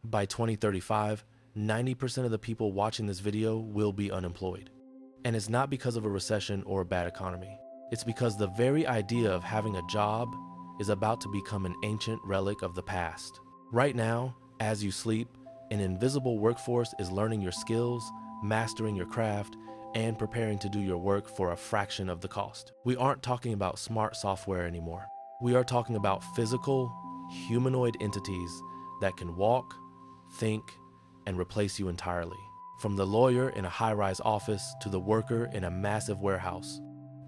By 2035, 90% of the people watching this video will be unemployed. And it's not because of a recession or a bad economy. It's because the very idea of having a job is about to become an ancient relic of the past. Right now, as you sleep, an invisible workforce is learning your skills, mastering your craft, and preparing to do your work for a fraction of the cost. We aren't talking about smart software anymore. We are talking about physical, humanoid entities that can walk, think, and replace you entirely. From the lawyer in a high-rise office to the worker in a massive warehouse,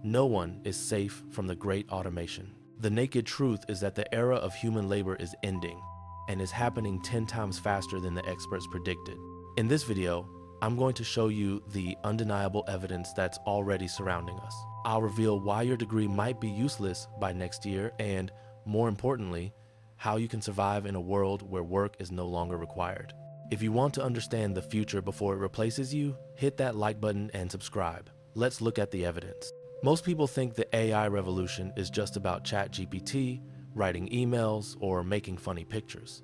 no one is safe from the great automation. The naked truth is that the era of human labor is ending and is happening 10 times faster than the experts predicted. In this video, I'm going to show you the undeniable evidence that's already surrounding us. I'll reveal why your degree might be useless by next year and, more importantly, how you can survive in a world where work is no longer required. If you want to understand the future before it replaces you, hit that like button and subscribe. Let's look at the evidence. Most people think the AI revolution is just about ChatGPT, writing emails, or making funny pictures.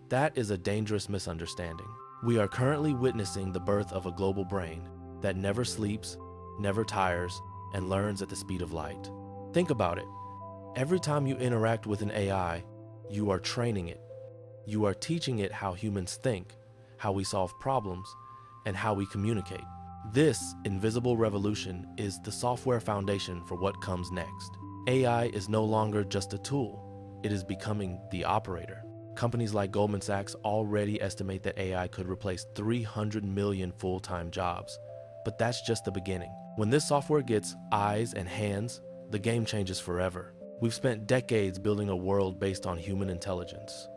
That is a dangerous misunderstanding. We are currently witnessing the birth of a global brain that never sleeps, never tires, and learns at the speed of light. Think about it. Every time you interact with an AI, you are training it. You are teaching it how humans think, how we solve problems, and how we communicate. This invisible revolution is the software foundation for what comes next. AI is no longer just a tool. It is becoming the operator. Companies like Goldman Sachs already estimate that AI could replace 300 million full-time jobs. But that's just the beginning. When this software gets eyes and hands, the game changes forever. We've spent decades building a world based on human intelligence.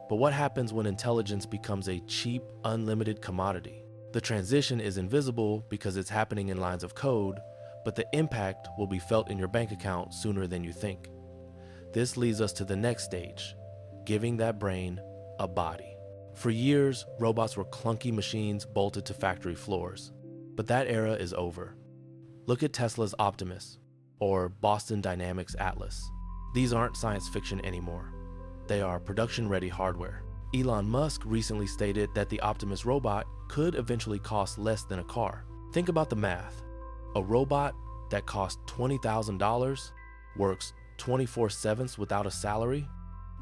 But what happens when intelligence becomes a cheap, unlimited commodity? The transition is invisible because it's happening in lines of code, but the impact will be felt in your bank account sooner than you think. This leads us to the next stage, giving that brain a body. For years, robots were clunky machines bolted to factory floors, but that era is over. Look at Tesla's Optimus or Boston Dynamics Atlas. These aren't science fiction anymore. They are production-ready hardware. Elon Musk recently stated that the Optimus robot could eventually cost less than a car. Think about the math. A robot that costs $20,000, works 24/7 without a salary,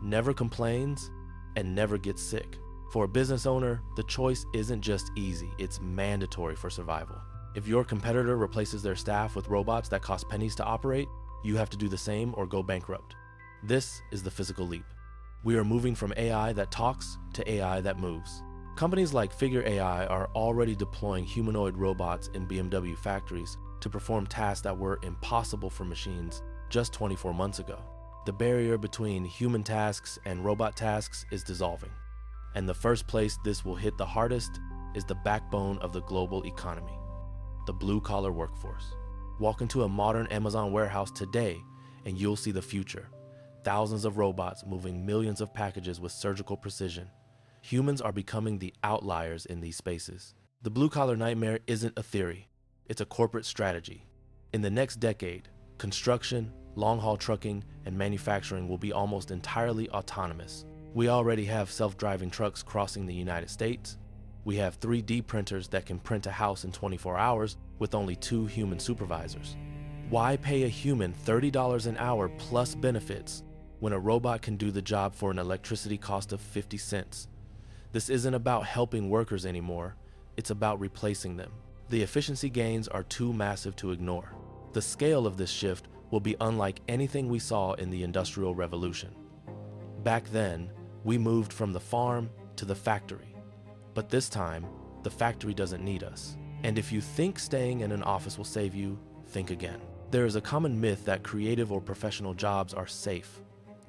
never complains, and never gets sick. For a business owner, the choice isn't just easy, it's mandatory for survival. If your competitor replaces their staff with robots that cost pennies to operate, you have to do the same or go bankrupt. This is the physical leap. We are moving from AI that talks to AI that moves. Companies like Figure AI are already deploying humanoid robots in BMW factories to perform tasks that were impossible for machines just 24 months ago. The barrier between human tasks and robot tasks is dissolving. And the first place this will hit the hardest is the backbone of the global economy, the blue-collar workforce. Walk into a modern Amazon warehouse today and you'll see the future. Thousands of robots moving millions of packages with surgical precision. Humans are becoming the outliers in these spaces. The blue-collar nightmare isn't a theory, it's a corporate strategy. In the next decade, construction, long-haul trucking, and manufacturing will be almost entirely autonomous. We already have self-driving trucks crossing the United States. We have 3D printers that can print a house in 24 hours with only 2 human supervisors. Why pay a human $30 an hour plus benefits when a robot can do the job for an electricity cost of 50 cents? This isn't about helping workers anymore, it's about replacing them. The efficiency gains are too massive to ignore. The scale of this shift will be unlike anything we saw in the Industrial Revolution. Back then, we moved from the farm to the factory. But this time, the factory doesn't need us. And if you think staying in an office will save you, think again. There is a common myth that creative or professional jobs are safe.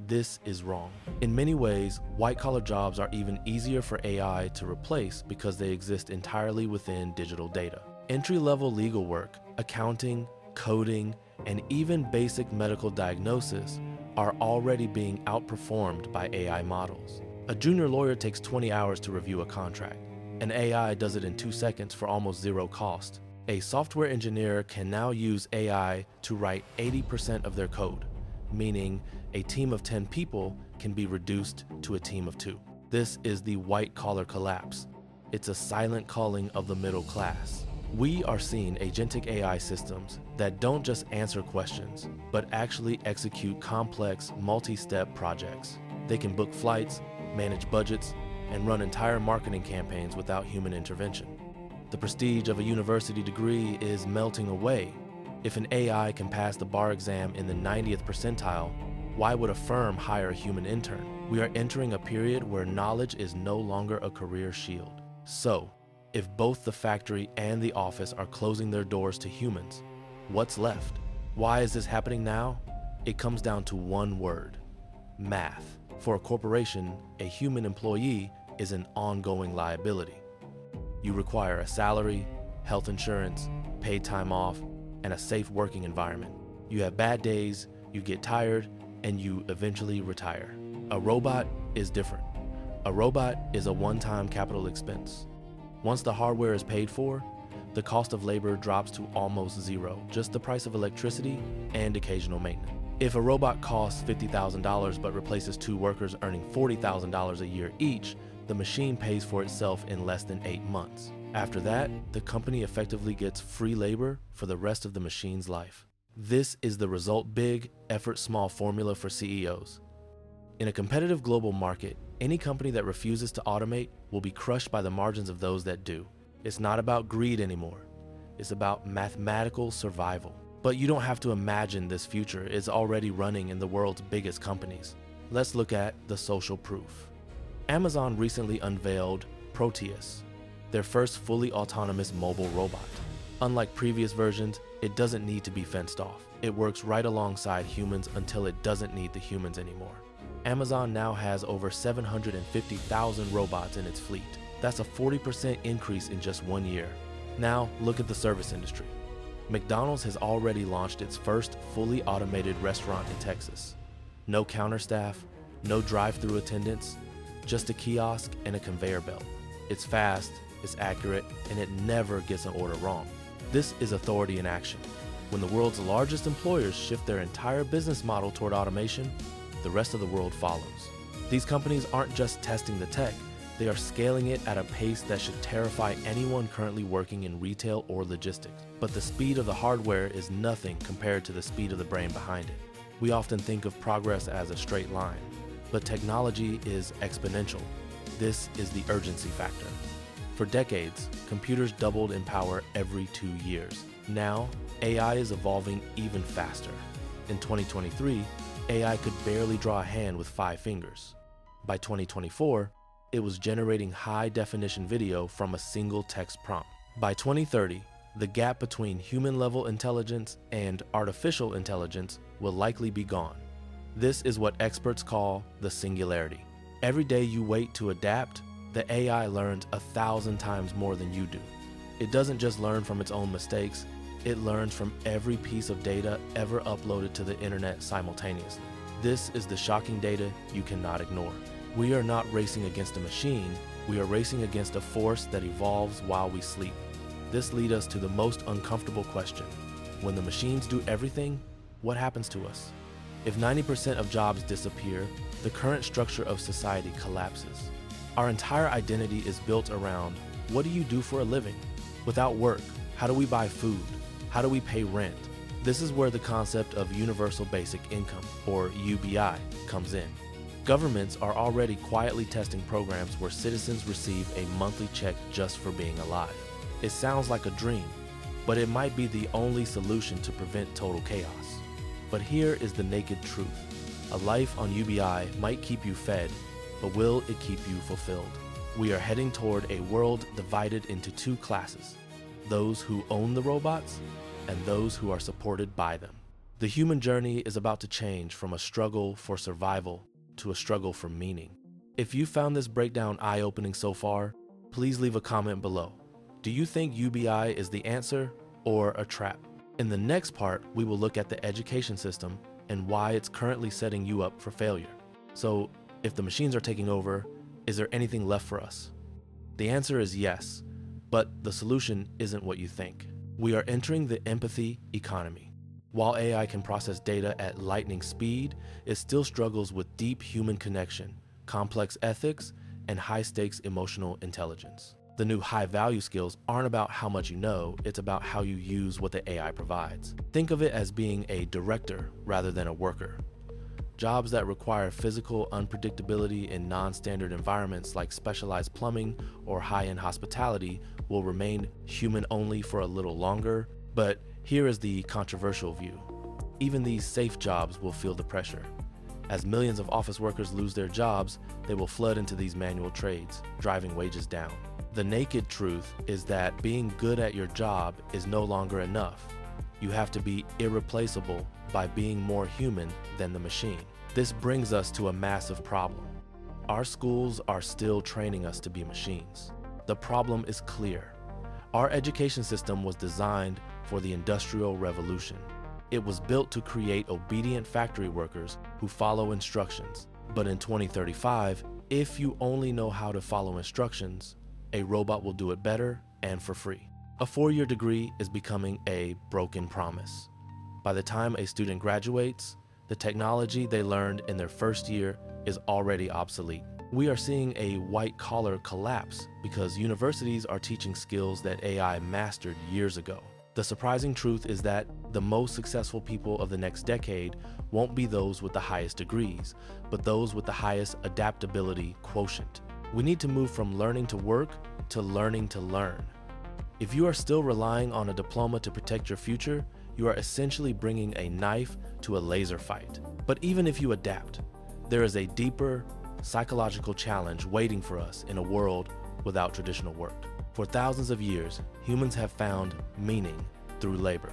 This is wrong. In many ways, white-collar jobs are even easier for AI to replace because they exist entirely within digital data. Entry-level legal work, accounting, coding, and even basic medical diagnosis are already being outperformed by AI models. A junior lawyer takes 20 hours to review a contract. An AI does it in 2 seconds for almost zero cost. A software engineer can now use AI to write 80% of their code, meaning a team of 10 people can be reduced to a team of 2. This is the white-collar collapse. It's a silent culling of the middle class. We are seeing agentic AI systems that don't just answer questions, but actually execute complex, multi-step projects. They can book flights, manage budgets, and run entire marketing campaigns without human intervention. The prestige of a university degree is melting away. If an AI can pass the bar exam in the 90th percentile, why would a firm hire a human intern? We are entering a period where knowledge is no longer a career shield. So, if both the factory and the office are closing their doors to humans, what's left? Why is this happening now? It comes down to one word: math. For a corporation, a human employee is an ongoing liability. You require a salary, health insurance, paid time off, and a safe working environment. You have bad days, you get tired, and you eventually retire. A robot is different. A robot is a one-time capital expense. Once the hardware is paid for, the cost of labor drops to almost zero, just the price of electricity and occasional maintenance. If a robot costs $50,000 but replaces 2 workers earning $40,000 a year each, the machine pays for itself in less than 8 months. After that, the company effectively gets free labor for the rest of the machine's life. This is the result big, effort small formula for CEOs. In a competitive global market, any company that refuses to automate will be crushed by the margins of those that do. It's not about greed anymore. It's about mathematical survival. But you don't have to imagine this future is already running in the world's biggest companies. Let's look at the social proof. Amazon recently unveiled Proteus, their first fully autonomous mobile robot. Unlike previous versions, it doesn't need to be fenced off. It works right alongside humans until it doesn't need the humans anymore. Amazon now has over 750,000 robots in its fleet. That's a 40% increase in just 1 year. Now, look at the service industry. McDonald's has already launched its first fully automated restaurant in Texas. No counter staff, no drive-through attendants, just a kiosk and a conveyor belt. It's fast, it's accurate, and it never gets an order wrong. This is authority in action. When the world's largest employers shift their entire business model toward automation, the rest of the world follows. These companies aren't just testing the tech, they are scaling it at a pace that should terrify anyone currently working in retail or logistics. But the speed of the hardware is nothing compared to the speed of the brain behind it. We often think of progress as a straight line, but technology is exponential. This is the urgency factor. For decades, computers doubled in power every 2 years. Now, AI is evolving even faster. In 2023, AI could barely draw a hand with 5 fingers. By 2024, it was generating high-definition video from a single text prompt. By 2030, the gap between human-level intelligence and artificial intelligence will likely be gone. This is what experts call the singularity. Every day you wait to adapt, the AI learns 1,000 times more than you do. It doesn't just learn from its own mistakes, it learns from every piece of data ever uploaded to the internet simultaneously. This is the shocking data you cannot ignore. We are not racing against a machine, we are racing against a force that evolves while we sleep. This leads us to the most uncomfortable question. When the machines do everything, what happens to us? If 90% of jobs disappear, the current structure of society collapses. Our entire identity is built around, what do you do for a living? Without work, how do we buy food? How do we pay rent? This is where the concept of universal basic income, or UBI, comes in. Governments are already quietly testing programs where citizens receive a monthly check just for being alive. It sounds like a dream, but it might be the only solution to prevent total chaos. But here is the naked truth. A life on UBI might keep you fed, but will it keep you fulfilled? We are heading toward a world divided into 2 classes, those who own the robots and those who are supported by them. The human journey is about to change from a struggle for survival to a struggle for meaning. If you found this breakdown eye-opening so far, please leave a comment below. Do you think UBI is the answer or a trap? In the next part, we will look at the education system and why it's currently setting you up for failure. So, if the machines are taking over, is there anything left for us? The answer is yes, but the solution isn't what you think. We are entering the empathy economy. While AI can process data at lightning speed, it still struggles with deep human connection, complex ethics, and high-stakes emotional intelligence. The new high-value skills aren't about how much you know, it's about how you use what the AI provides. Think of it as being a director rather than a worker. Jobs that require physical unpredictability in non-standard environments like specialized plumbing or high-end hospitality will remain human-only for a little longer, but here is the controversial view. Even these safe jobs will feel the pressure. As millions of office workers lose their jobs, they will flood into these manual trades, driving wages down. The naked truth is that being good at your job is no longer enough. You have to be irreplaceable by being more human than the machine. This brings us to a massive problem. Our schools are still training us to be machines. The problem is clear. Our education system was designed for the Industrial Revolution. It was built to create obedient factory workers who follow instructions. But in 2035, if you only know how to follow instructions, a robot will do it better and for free. A 4-year degree is becoming a broken promise. By the time a student graduates, the technology they learned in their first year is already obsolete. We are seeing a white-collar collapse because universities are teaching skills that AI mastered years ago. The surprising truth is that the most successful people of the next decade won't be those with the highest degrees, but those with the highest adaptability quotient. We need to move from learning to work to learning to learn. If you are still relying on a diploma to protect your future, you are essentially bringing a knife to a laser fight. But even if you adapt, there is a deeper psychological challenge waiting for us in a world without traditional work. For thousands of years, humans have found meaning through labor.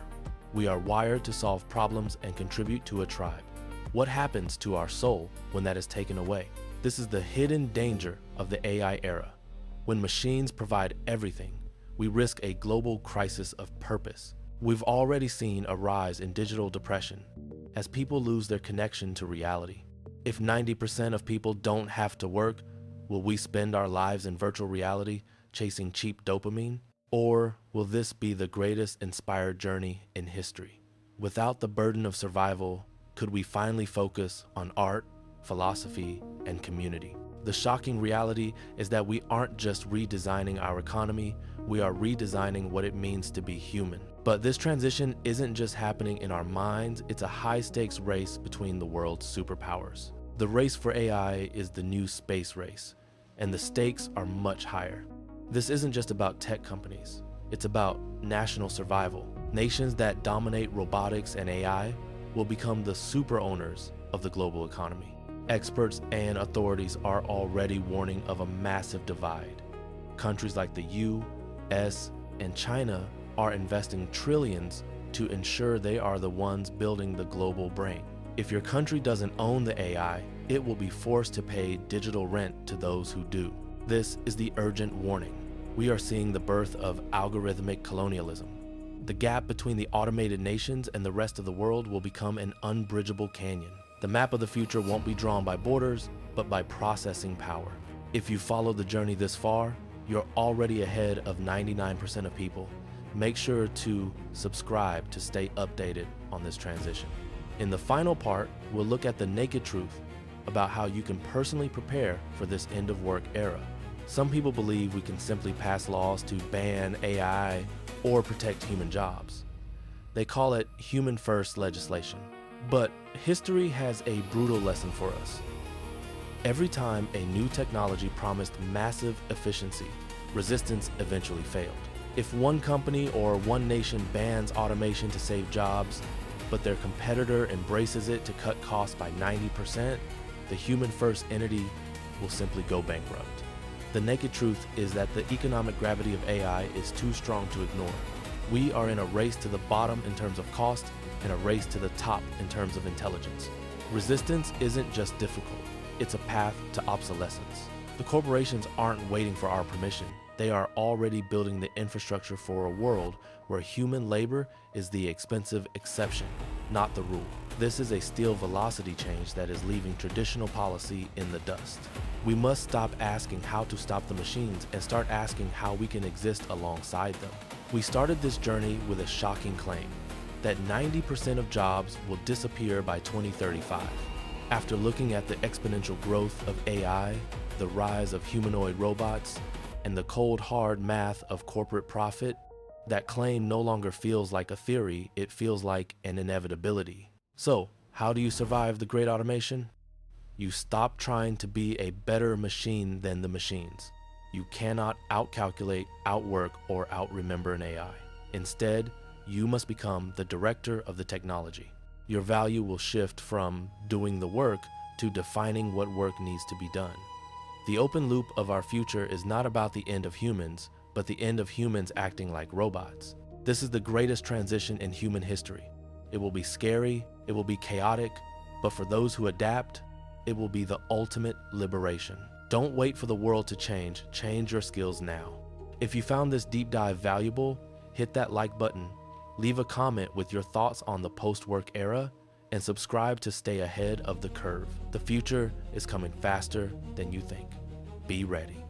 We are wired to solve problems and contribute to a tribe. What happens to our soul when that is taken away? This is the hidden danger of the AI era. When machines provide everything, we risk a global crisis of purpose. We've already seen a rise in digital depression as people lose their connection to reality. If 90% of people don't have to work, will we spend our lives in virtual reality chasing cheap dopamine? Or will this be the greatest inspired journey in history? Without the burden of survival, could we finally focus on art, philosophy, and community? The shocking reality is that we aren't just redesigning our economy, we are redesigning what it means to be human. But this transition isn't just happening in our minds, it's a high-stakes race between the world's superpowers. The race for AI is the new space race, and the stakes are much higher. This isn't just about tech companies, it's about national survival. Nations that dominate robotics and AI will become the super owners of the global economy. Experts and authorities are already warning of a massive divide. Countries like the US and China are investing trillions to ensure they are the ones building the global brain. If your country doesn't own the AI, it will be forced to pay digital rent to those who do. This is the urgent warning. We are seeing the birth of algorithmic colonialism. The gap between the automated nations and the rest of the world will become an unbridgeable canyon. The map of the future won't be drawn by borders, but by processing power. If you follow the journey this far, you're already ahead of 99% of people. Make sure to subscribe to stay updated on this transition. In the final part, we'll look at the naked truth about how you can personally prepare for this end-of-work era. Some people believe we can simply pass laws to ban AI or protect human jobs. They call it human-first legislation. But history has a brutal lesson for us. Every time a new technology promised massive efficiency, resistance eventually failed. If one company or one nation bans automation to save jobs, but their competitor embraces it to cut costs by 90%, the human-first entity will simply go bankrupt. The naked truth is that the economic gravity of AI is too strong to ignore. We are in a race to the bottom in terms of cost and a race to the top in terms of intelligence. Resistance isn't just difficult, it's a path to obsolescence. The corporations aren't waiting for our permission. They are already building the infrastructure for a world where human labor is the expensive exception, not the rule. This is a steel velocity change that is leaving traditional policy in the dust. We must stop asking how to stop the machines and start asking how we can exist alongside them. We started this journey with a shocking claim that 90% of jobs will disappear by 2035. After looking at the exponential growth of AI, the rise of humanoid robots, and the cold hard math of corporate profit, that claim no longer feels like a theory, it feels like an inevitability. So, how do you survive the great automation? You stop trying to be a better machine than the machines. You cannot outcalculate, outwork, or outremember an AI. Instead, you must become the director of the technology. Your value will shift from doing the work to defining what work needs to be done. The open loop of our future is not about the end of humans, but the end of humans acting like robots. This is the greatest transition in human history. It will be scary, it will be chaotic, but for those who adapt, it will be the ultimate liberation. Don't wait for the world to change your skills now. If you found this deep dive valuable, hit that like button, leave a comment with your thoughts on the post-work era, and subscribe to stay ahead of the curve. The future is coming faster than you think. Be ready.